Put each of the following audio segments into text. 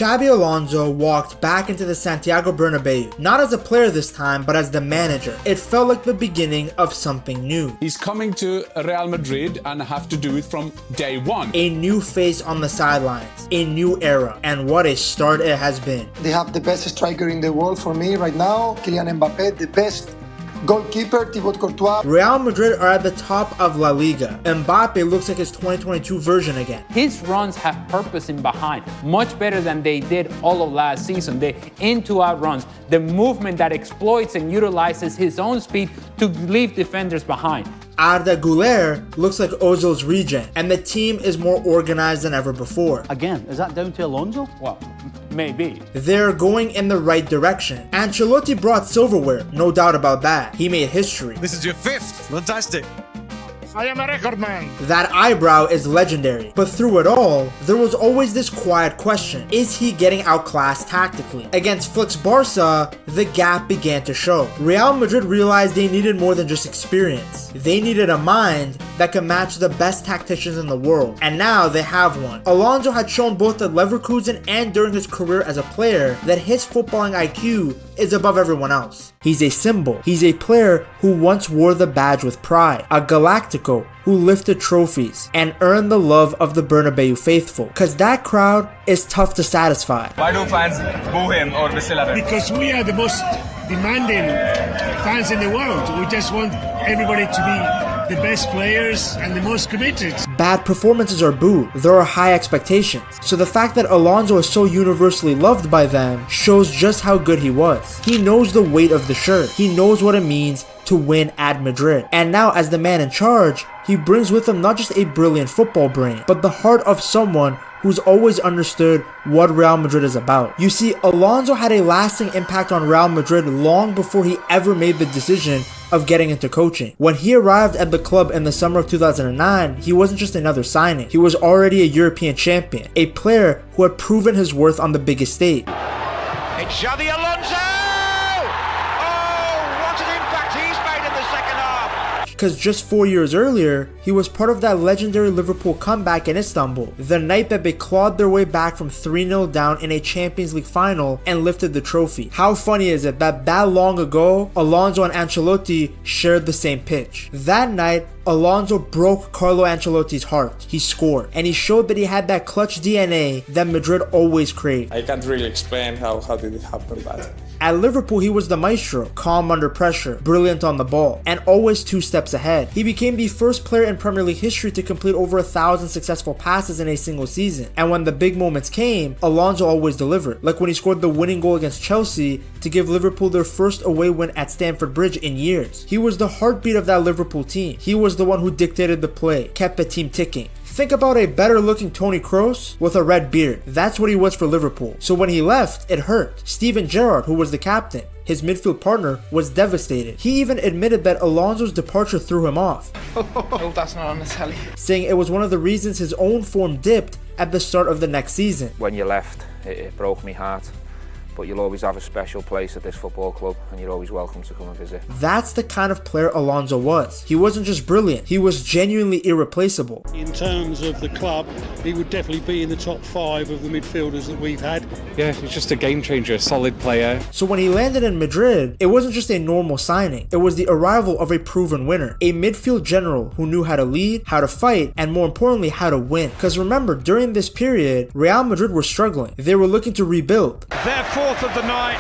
Xabi Alonso walked back into the Santiago Bernabeu, not as a player this time, but as the manager. It felt like the beginning of something new. He's coming to Real Madrid and have to do it from day one. A new face on the sidelines, a new era, and what a start it has been. They have the best striker in the world for me right now, Kylian Mbappé, the best goalkeeper, Thibaut Courtois. Real Madrid are at the top of La Liga. Mbappe looks like his 2022 version again. His runs have purpose in behind, much better than they did all of last season. The in-to-out runs, the movement that exploits and utilizes his own speed to leave defenders behind. Arda Güler looks like Ozil's regen, and the team is more organized than ever before. Again, is that down to Alonso? Well, maybe. They're going in the right direction. Ancelotti brought silverware, no doubt about that. He made history. This is your fifth. Fantastic. I am a record man. That eyebrow is legendary. But through it all, there was always this quiet question. Is he getting outclassed tactically? Against Flick's Barca, the gap began to show. Real Madrid realized they needed more than just experience. They needed a mind that could match the best tacticians in the world. And now they have one. Alonso had shown both at Leverkusen and during his career as a player that his footballing IQ is above everyone else. He's a symbol. He's a player who once wore the badge with pride. A Galactico who lifted trophies and earned the love of the Bernabeu faithful. Cause that crowd is tough to satisfy. Why do fans boo him or whistle at him? Because we are the most demanding fans in the world. We just want everybody to be the best players and the most committed. Bad performances are booed. There are high expectations. So the fact that Alonso is so universally loved by them shows just how good he was. He knows the weight of the shirt. He knows what it means to win at Madrid. And now as the man in charge, he brings with him not just a brilliant football brain, but the heart of someone who's always understood what Real Madrid is about. You see, Alonso had a lasting impact on Real Madrid long before he ever made the decision of getting into coaching. When he arrived at the club in the summer of 2009, he wasn't just another signing. He was already a European champion, a player who had proven his worth on the biggest stage. It's Xabi Alonso! Because just 4 years earlier, he was part of that legendary Liverpool comeback in Istanbul, the night that they clawed their way back from 3-0 down in a Champions League final and lifted the trophy. How funny is it that long ago, Alonso and Ancelotti shared the same pitch? That night, Alonso broke Carlo Ancelotti's heart. He scored, and he showed that he had that clutch DNA that Madrid always craved. I can't really explain how did it happen, but at Liverpool, he was the maestro, calm under pressure, brilliant on the ball, and always 2 steps ahead. He became the first player in Premier League history to complete over 1,000 successful passes in a single season. And when the big moments came, Alonso always delivered, like when he scored the winning goal against Chelsea to give Liverpool their first away win at Stamford Bridge in years. He was the heartbeat of that Liverpool team. He was the one who dictated the play, kept the team ticking. Think about a better looking Toni Kroos with a red beard. That's what he was for Liverpool. So when he left, it hurt. Steven Gerrard, who was the captain, his midfield partner, was devastated. He even admitted that Alonso's departure threw him off. Oh, that's not on the telly. Saying it was one of the reasons his own form dipped at the start of the next season. When you left, it broke my heart. But you'll always have a special place at this football club and you're always welcome to come and visit. That's the kind of player Alonso was. He wasn't just brilliant, he was genuinely irreplaceable. In terms of the club, he would definitely be in the top 5 of the midfielders that we've had. Yeah, he's just a game changer, a solid player. So when he landed in Madrid, it wasn't just a normal signing. It was the arrival of a proven winner. A midfield general who knew how to lead, how to fight, and more importantly, how to win. Because remember, during this period, Real Madrid were struggling. They were looking to rebuild. Therefore, of the night,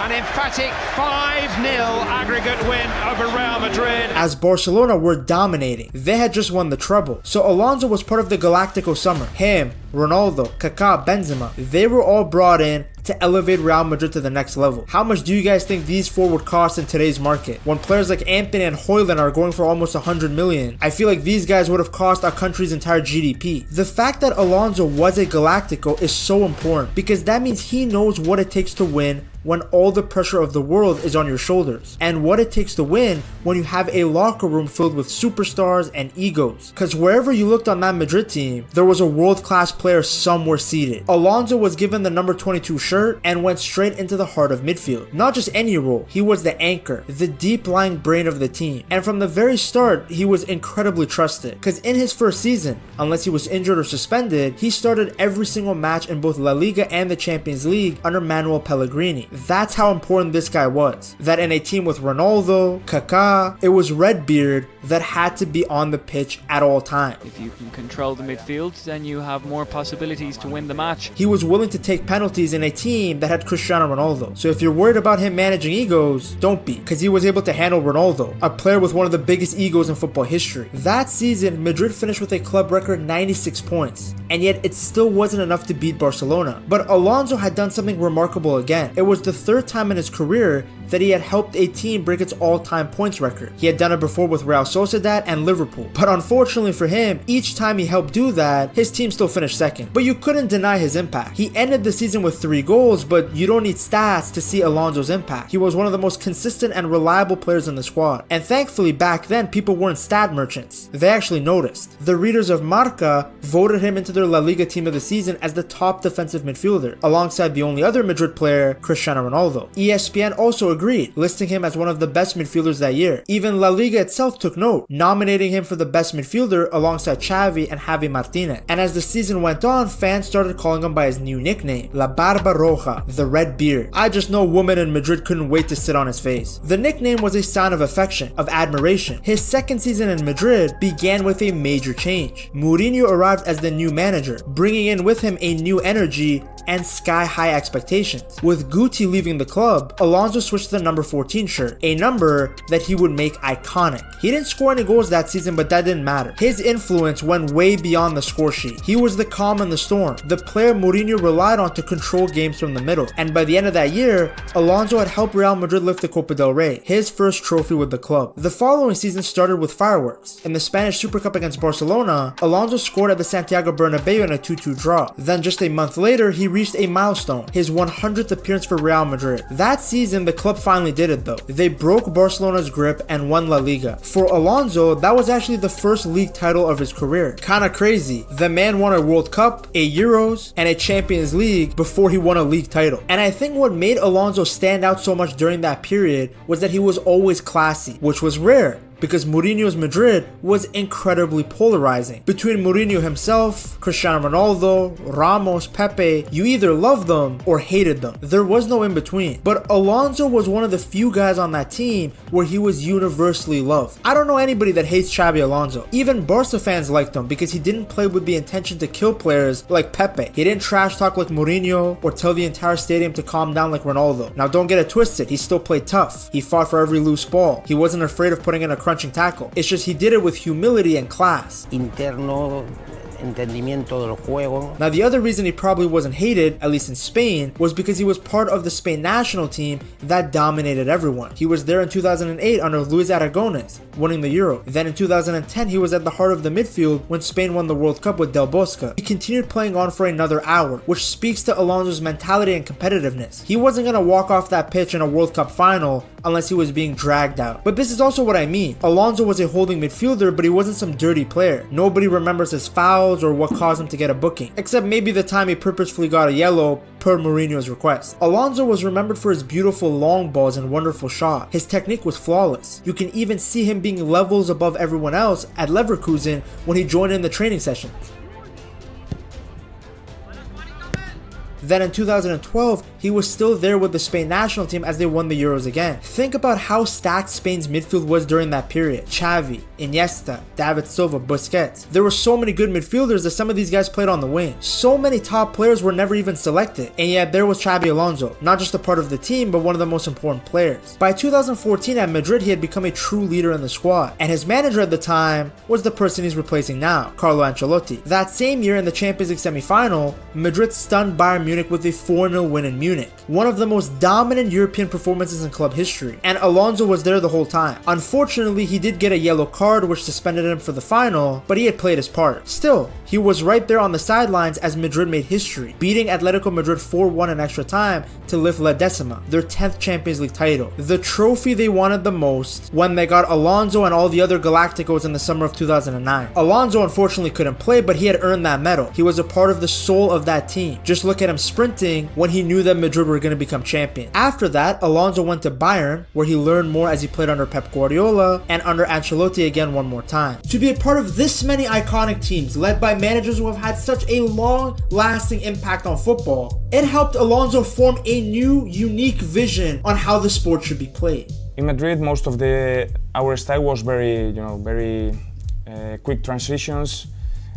an emphatic 5-0 aggregate win over Real Madrid. As Barcelona were dominating, they had just won the treble. So Alonso was part of the Galactico summer. Him, Ronaldo, Kaká, Benzema, they were all brought in to elevate Real Madrid to the next level. How much do you guys think these 4 would cost in today's market? When players like Anthony and Højlund are going for almost 100 million, I feel like these guys would have cost our country's entire GDP. The fact that Alonso was a Galactico is so important because that means he knows what it takes to win when all the pressure of the world is on your shoulders, and what it takes to win when you have a locker room filled with superstars and egos. Because wherever you looked on that Madrid team, there was a world-class player somewhere seated. Alonso was given the number 22 shirt shirt and went straight into the heart of midfield. Not just any role, he was the anchor, the deep-lying brain of the team. And from the very start, he was incredibly trusted. Because in his first season, unless he was injured or suspended, he started every single match in both La Liga and the Champions League under Manuel Pellegrini. That's how important this guy was. That in a team with Ronaldo, Kaká, it was Redbeard that had to be on the pitch at all times. If you can control the midfield, then you have more possibilities to win the match. He was willing to take penalties in a team that had Cristiano Ronaldo. So if you're worried about him managing egos, don't be, because he was able to handle Ronaldo, a player with one of the biggest egos in football history. That season, Madrid finished with a club record 96 points, and yet it still wasn't enough to beat Barcelona. But Alonso had done something remarkable again. It was the third time in his career that he had helped a team break its all-time points record. He had done it before with Real Sociedad and Liverpool, but unfortunately for him, each time he helped do that, his team still finished second. But you couldn't deny his impact. He ended the season with 3 goals, but you don't need stats to see Alonso's impact. He was one of the most consistent and reliable players in the squad. And thankfully back then, people weren't stat merchants. They actually noticed. The readers of Marca voted him into their La Liga team of the season as the top defensive midfielder, alongside the only other Madrid player, Cristiano Ronaldo. ESPN also agreed, listing him as one of the best midfielders that year. Even La Liga itself took note, nominating him for the best midfielder alongside Xavi and Javi Martinez. And as the season went on, fans started calling him by his new nickname, La Barba Roja, the red beard. I just know women in Madrid couldn't wait to sit on his face. The nickname was a sign of affection, of admiration. His second season in Madrid began with a major change. Mourinho arrived as the new manager, bringing in with him a new energy and sky-high expectations. With Guti leaving the club, Alonso switched to the number 14 shirt, a number that he would make iconic. He didn't score any goals that season, but that didn't matter. His influence went way beyond the score sheet. He was the calm in the storm, the player Mourinho relied on to control games from the middle. And by the end of that year, Alonso had helped Real Madrid lift the Copa del Rey, his first trophy with the club. The following season started with fireworks. In the Spanish Super Cup against Barcelona, Alonso scored at the Santiago Bernabeu in a 2-2 draw. Then just a month later, he reached a milestone, his 100th appearance for Real Madrid. That season, the club finally did it though. They broke Barcelona's grip and won La Liga. For Alonso, that was actually the first league title of his career. Kinda crazy. The man won a World Cup, a Euros, and a Champions League before he won a league title. And I think what made Alonso stand out so much during that period was that he was always classy, which was rare, because Mourinho's Madrid was incredibly polarizing. Between Mourinho himself, Cristiano Ronaldo, Ramos, Pepe, you either loved them or hated them. There was no in between. But Alonso was one of the few guys on that team where he was universally loved. I don't know anybody that hates Xabi Alonso. Even Barca fans liked him because he didn't play with the intention to kill players like Pepe. He didn't trash talk like Mourinho or tell the entire stadium to calm down like Ronaldo. Now don't get it twisted, he still played tough. He fought for every loose ball. He wasn't afraid of putting in a crunching tackle. It's just he did it with humility and class. Interno entendimiento del juego. Now the other reason he probably wasn't hated, at least in Spain, was because he was part of the Spain national team that dominated everyone. He was there in 2008 under Luis Aragonés, winning the Euro. Then in 2010 he was at the heart of the midfield when Spain won the World Cup with Del Bosque. He continued playing on for another hour, which speaks to Alonso's mentality and competitiveness. He wasn't going to walk off that pitch in a World Cup final unless he was being dragged out. But this is also what I mean. Alonso was a holding midfielder, but he wasn't some dirty player. Nobody remembers his fouls or what caused him to get a booking, except maybe the time he purposefully got a yellow per Mourinho's request. Alonso was remembered for his beautiful long balls and wonderful shot. His technique was flawless. You can even see him being levels above everyone else at Leverkusen when he joined in the training sessions. Then in 2012, he was still there with the Spain national team as they won the Euros again. Think about how stacked Spain's midfield was during that period. Xavi, Iniesta, David Silva, Busquets. There were so many good midfielders that some of these guys played on the wing. So many top players were never even selected. And yet there was Xabi Alonso, not just a part of the team, but one of the most important players. By 2014 at Madrid, he had become a true leader in the squad. And his manager at the time was the person he's replacing now, Carlo Ancelotti. That same year in the Champions League semi-final, Madrid stunned Bayern Munich with a 4-0 win in Munich. One of the most dominant European performances in club history. And Alonso was there the whole time. Unfortunately, he did get a yellow card which suspended him for the final, but he had played his part. Still, he He was right there on the sidelines as Madrid made history, beating Atletico Madrid 4-1 in extra time to lift La Decima, their 10th Champions League title, the trophy they wanted the most when they got Alonso and all the other Galacticos in the summer of 2009. Alonso unfortunately couldn't play, but he had earned that medal. He was a part of the soul of that team. Just look at him sprinting when he knew that Madrid were going to become champion. After that, Alonso went to Bayern, where he learned more as he played under Pep Guardiola and under Ancelotti again one more time. To be a part of this many iconic teams led by managers who have had such a long-lasting impact on football, it helped Alonso form a new, unique vision on how the sport should be played. In Madrid, most of our style was very quick transitions,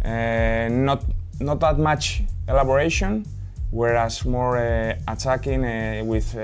not that much elaboration, whereas more attacking with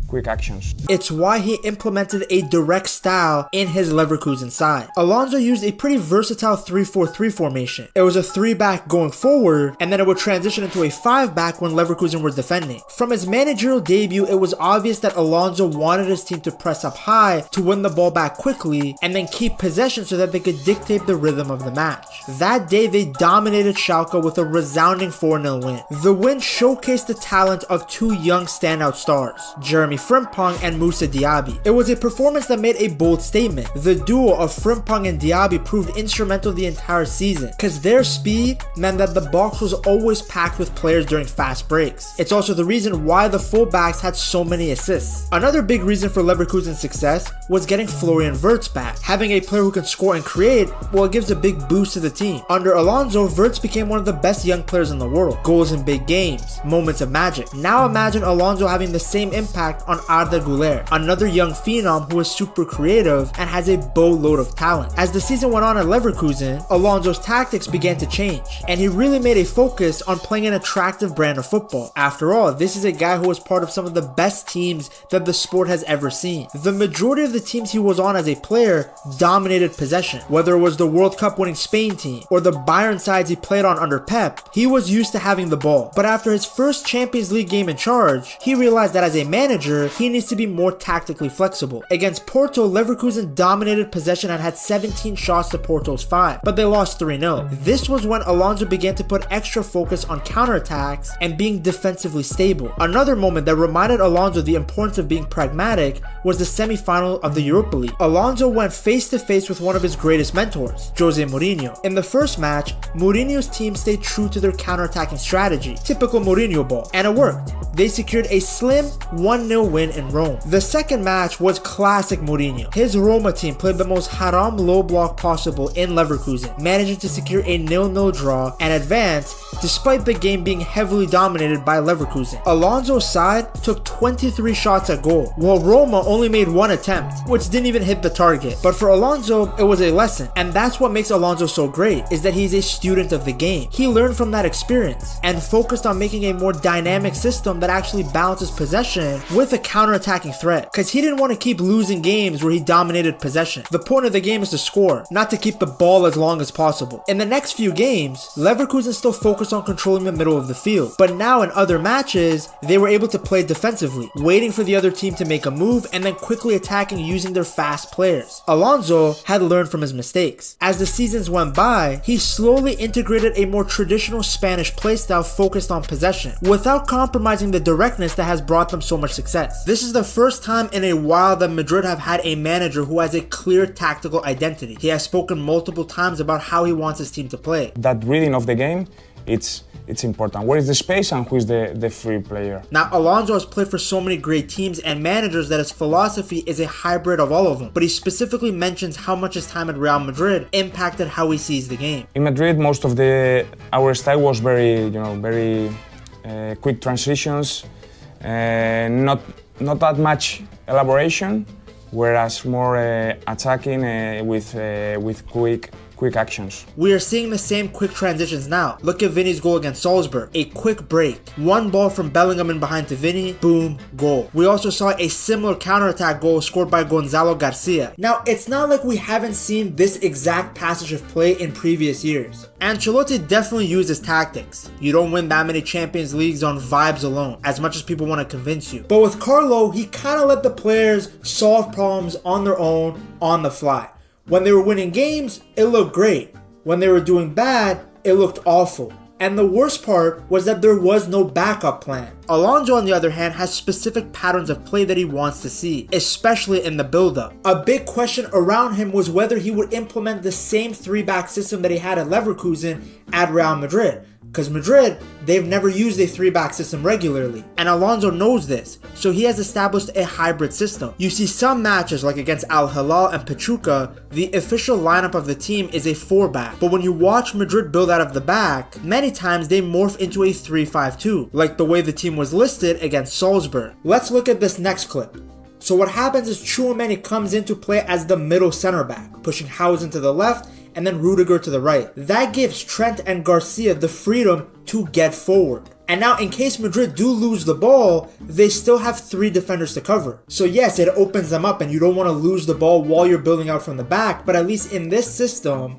quick actions. It's why he implemented a direct style in his Leverkusen side. Alonso used a pretty versatile 3-4-3 formation. It was a 3-back going forward, and then it would transition into a 5-back when Leverkusen were defending. From his managerial debut, it was obvious that Alonso wanted his team to press up high to win the ball back quickly and then keep possession so that they could dictate the rhythm of the match. That day, they dominated Schalke with a resounding 4-0 win. The win showcased the talent of two young standout stars, Jeremy Frimpong and Moussa Diaby. It was a performance that made a bold statement. The duo of Frimpong and Diaby proved instrumental the entire season, because their speed meant that the box was always packed with players during fast breaks. It's also the reason why the fullbacks had so many assists. Another big reason for Leverkusen's success was getting Florian Wirtz back. Having a player who can score and create, well, it gives a big boost to the team. Under Alonso, Wirtz became one of the best young players in the world. Goals in big games, moments of magic. Now imagine Alonso having the same impact on Arda Güler, another young phenom who is super creative and has a boatload of talent. As the season went on at Leverkusen, Alonso's tactics began to change, and he really made a focus on playing an attractive brand of football. After all, this is a guy who was part of some of the best teams that the sport has ever seen. The majority of the teams he was on as a player dominated possession. Whether it was the World Cup winning Spain team or the Bayern sides he played on under Pep, he was used to having the ball. But after his first Champions League game in charge, he realized that as a manager, he needs to be more tactically flexible. Against Porto, Leverkusen dominated possession and had 17 shots to Porto's 5, but they lost 3-0. This was when Alonso began to put extra focus on counterattacks and being defensively stable. Another moment that reminded Alonso the importance of being pragmatic was the semi-final of the Europa League. Alonso went face to face with one of his greatest mentors, Jose Mourinho. In the first match, Mourinho's team stayed true to their counterattacking strategy, typical Mourinho ball, and it worked. They secured a slim 1-0 win in Rome. The second match was classic Mourinho. His Roma team played the most haram low block possible in Leverkusen, managing to secure a 0-0 draw and advance despite the game being heavily dominated by Leverkusen. Alonso's side took 23 shots at goal, while Roma only made one attempt, which didn't even hit the target. But for Alonso, it was a lesson, and that's what makes Alonso so great, is that he's a student of the game. He learned from that experience and focused on making a more dynamic system that actually balances possession with a counter-attacking threat, because he didn't want to keep losing games where he dominated possession. The point of the game is to score, not to keep the ball as long as possible. In the next few games, Leverkusen still focused on controlling the middle of the field, but now in other matches, they were able to play defensively, waiting for the other team to make a move and then quickly attacking using their fast players. Alonso had learned from his mistakes. As the seasons went by, he slowly integrated a more traditional Spanish playstyle focused on possession, without compromising the directness that has brought them so much success. This is the first time in a while that Madrid have had a manager who has a clear tactical identity. He has spoken multiple times about how he wants his team to play. That reading of the game, it's important. Where is the space and who is the free player? Now, Alonso has played for so many great teams and managers that his philosophy is a hybrid of all of them, but he specifically mentions how much his time at Real Madrid impacted how he sees the game. In Madrid, most of our style was very quick transitions, not that much elaboration, whereas more attacking with quick actions. We are seeing the same quick transitions now. Look at Vini's goal against Salzburg. A quick break. One ball from Bellingham in behind to Vini, boom, goal. We also saw a similar counterattack goal scored by Gonzalo Garcia. Now, it's not like we haven't seen this exact passage of play in previous years. Ancelotti definitely used his tactics. You don't win that many Champions Leagues on vibes alone, as much as people want to convince you. But with Carlo, he kind of let the players solve problems on their own, on the fly. When they were winning games, it looked great. When they were doing bad, it looked awful. And the worst part was that there was no backup plan. Alonso, on the other hand, has specific patterns of play that he wants to see, especially in the build-up. A big question around him was whether he would implement the same 3-back system that he had at Leverkusen at Real Madrid. Because Madrid, they've never used a 3-back system regularly. And Alonso knows this, so he has established a hybrid system. You see some matches like against Hala and Pachuca, the official lineup of the team is a 4-back. But when you watch Madrid build out of the back, many times they morph into a 3-5-2, like the way the team was listed against Salzburg. Let's look at this next clip. So what happens is Tchouaméni comes into play as the middle center back, pushing Hausen to the left and then Rudiger to the right. That gives Trent and Garcia the freedom to get forward. And now in case Madrid do lose the ball, they still have 3 defenders to cover. So yes, it opens them up and you don't want to lose the ball while you're building out from the back, but at least in this system,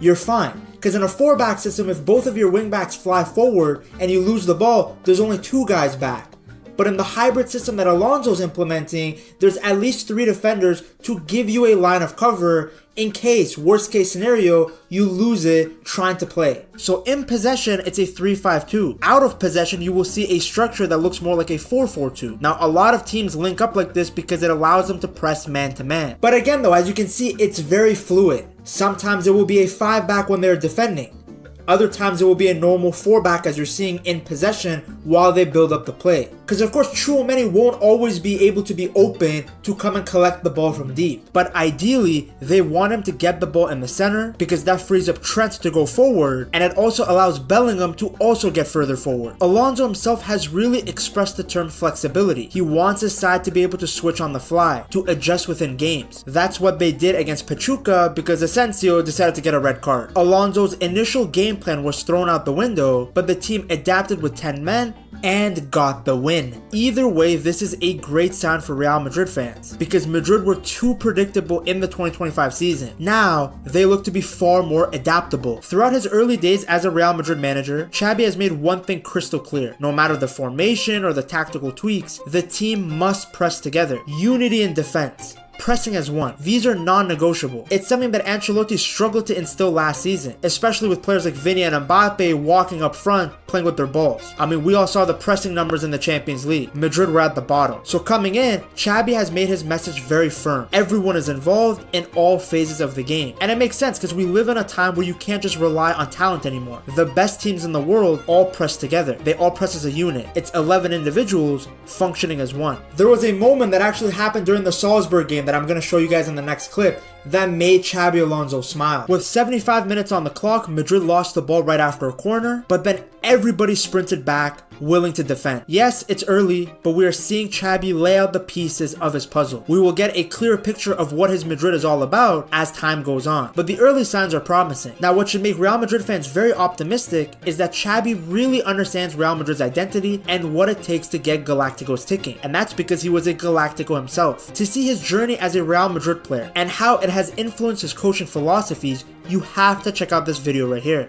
you're fine. Because in a 4-back system, if both of your wingbacks fly forward and you lose the ball, there's only 2 guys back. But in the hybrid system that Alonso's implementing, there's at least 3 defenders to give you a line of cover in case, worst case scenario, you lose it trying to play. So in possession, it's a 3-5-2. Out of possession, you will see a structure that looks more like a 4-4-2. Now, a lot of teams link up like this because it allows them to press man-to-man. But again though, as you can see, it's very fluid. Sometimes it will be a 5-back when they're defending. Other times it will be a normal 4-back as you're seeing in possession while they build up the play. Because of course Tchouaméni won't always be able to be open to come and collect the ball from deep. But ideally, they want him to get the ball in the center because that frees up Trent to go forward and it also allows Bellingham to also get further forward. Alonso himself has really expressed the term flexibility. He wants his side to be able to switch on the fly, to adjust within games. That's what they did against Pachuca because Asensio decided to get a red card. Alonso's initial game plan was thrown out the window, but the team adapted with 10 men and got the win. Either way, this is a great sign for Real Madrid fans because Madrid were too predictable in the 2025 season. Now, they look to be far more adaptable. Throughout his early days as a Real Madrid manager, Xabi has made one thing crystal clear. No matter the formation or the tactical tweaks, the team must press together. Unity in defense. Pressing as one. These are non-negotiable. It's something that Ancelotti struggled to instill last season, especially with players like Vini and Mbappe walking up front, playing with their balls. I mean, we all saw the pressing numbers in the Champions League. Madrid were at the bottom. So coming in, Xabi has made his message very firm. Everyone is involved in all phases of the game. And it makes sense because we live in a time where you can't just rely on talent anymore. The best teams in the world all press together. They all press as a unit. It's 11 individuals functioning as one. There was a moment that actually happened during the Salzburg game that I'm going to show you guys in the next clip that made Xabi Alonso smile. With 75 minutes on the clock, Madrid lost the ball right after a corner, but then everybody sprinted back, willing to defend. Yes, it's early, but we are seeing Xabi lay out the pieces of his puzzle. We will get a clear picture of what his Madrid is all about as time goes on, but the early signs are promising. Now, what should make Real Madrid fans very optimistic is that Xabi really understands Real Madrid's identity and what it takes to get Galacticos ticking, and that's because he was a Galactico himself. To see his journey as a Real Madrid player and how it has influenced his coaching philosophies, you have to check out this video right here.